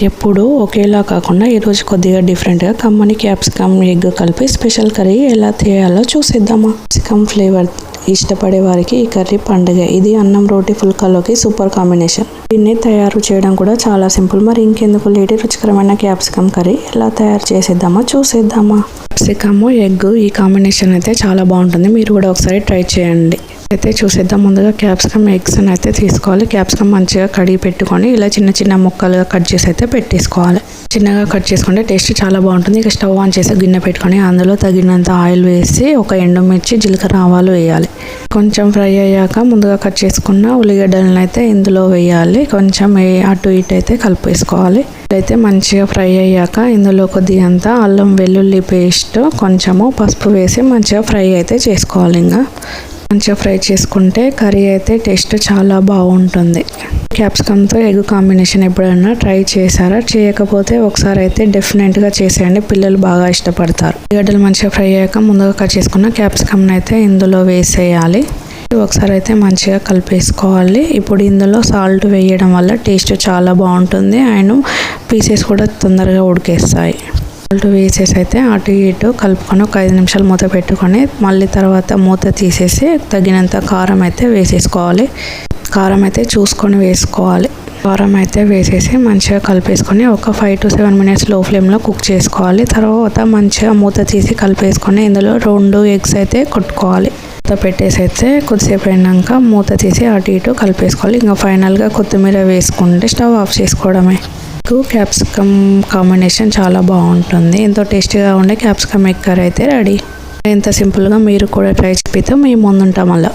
ఎప్పుడు ఒకేలా కాకుండా ఈరోజు కొద్దిగా డిఫరెంట్గా కమ్మని క్యాప్సికమ్ ఎగ్ కలిపి స్పెషల్ కర్రీ ఎలా చేయాలో చూసేద్దామా. క్యాప్సికమ్ ఫ్లేవర్ ఇష్టపడే వారికి ఈ కర్రీ పండుగ. ఇది అన్నం రోటి ఫుల్కాలోకి సూపర్ కాంబినేషన్. దీన్ని తయారు చేయడం కూడా చాలా సింపుల్. మరి ఇంకెందుకు లేట్, రుచికరమైన క్యాప్సికమ్ కర్రీ ఎలా తయారు చేసేద్దామా చూసేద్దామా. క్యాప్సికమ్ ఎగ్ ఈ కాంబినేషన్ అయితే చాలా బాగుంటుంది. మీరు కూడా ఒకసారి ట్రై చేయండి. అయితే చూసేద్దాం. ముందుగా క్యాప్సికమ్ ఎగ్స్ అయితే తీసుకోవాలి. క్యాప్సికమ్ మంచిగా కడిగి పెట్టుకొని ఇలా చిన్న చిన్న ముక్కలుగా కట్ చేసి అయితే పెట్టేసుకోవాలి. చిన్నగా కట్ చేసుకుంటే టేస్ట్ చాలా బాగుంటుంది. ఇక స్టవ్ ఆన్ చేసి గిన్నె పెట్టుకొని అందులో తగినంత ఆయిల్ వేసి ఒక ఎండుమిర్చి, జీలకర్ర, ఆవాలు వేయాలి. కొంచెం ఫ్రై అయ్యాక ముందుగా కట్ చేసుకున్న ఉల్లిగడ్డలను అయితే ఇందులో వేయాలి. కొంచెం అటు ఇటు అయితే కలిపేసుకోవాలి. అయితే మంచిగా ఫ్రై అయ్యాక ఇందులో కొద్దిగంత అల్లం వెల్లుల్లి పేస్ట్, కొంచెము పసుపు వేసి మంచిగా ఫ్రై అయితే చేసుకోవాలి. ఇంకా మంచిగా ఫ్రై చేసుకుంటే కర్రీ అయితే టేస్ట్ చాలా బాగుంటుంది. క్యాప్సికమ్తో ఎగ్ కాంబినేషన్ ఎప్పుడైనా ట్రై చేశారా? చేయకపోతే ఒకసారి అయితే డెఫినెట్గా చేసేయండి. పిల్లలు బాగా ఇష్టపడతారు. ఉల్లిగడ్డలు మంచిగా ఫ్రై అయ్యాక ముందుగా కట్ చేసుకున్న క్యాప్సికమ్ అయితే ఇందులో వేసేయాలి. ఒకసారి అయితే మంచిగా కలిపేసుకోవాలి. ఇప్పుడు ఇందులో సాల్ట్ వేయడం వల్ల టేస్ట్ చాలా బాగుంటుంది. అండ్ పీసెస్ కూడా తొందరగా ఉడికేస్తాయి. సాల్ట్ వేసేసి అయితే అటు ఇటు కలుపుకొని ఒక 5 నిమిషాలు మూత పెట్టుకొని మళ్ళీ తర్వాత మూత తీసేసి తగినంత కారం అయితే వేసేసుకోవాలి. కారం అయితే చూసుకొని వేసుకోవాలి. కారం అయితే వేసేసి మంచిగా కలిపేసుకొని ఒక 5 to 7 మినిట్స్ లో ఫ్లేమ్లో కుక్ చేసుకోవాలి. తర్వాత మంచిగా మూత తీసి కలిపేసుకొని ఇందులో 2 ఎగ్స్ అయితే కొట్టుకోవాలి. మూత పెట్టేసి అయితే కొద్దిసేపు అయినాక మూత తీసి అటు ఇటు కలిపేసుకోవాలి. ఇంకా ఫైనల్గా కొత్తిమీర వేసుకుంటే స్టవ్ ఆఫ్ చేసుకోవడమే. క్యాప్సికమ్ కాంబినేషన్ చాలా బాగుంటుంది. ఎంతో టేస్టీగా ఉండే క్యాప్సికమ్ ఎగ్ కర్రీ అయితే రెడీ. ఎంత సింపుల్గా మీరు కూడా ట్రై చేపితే మేము ముందుంటాం. అలా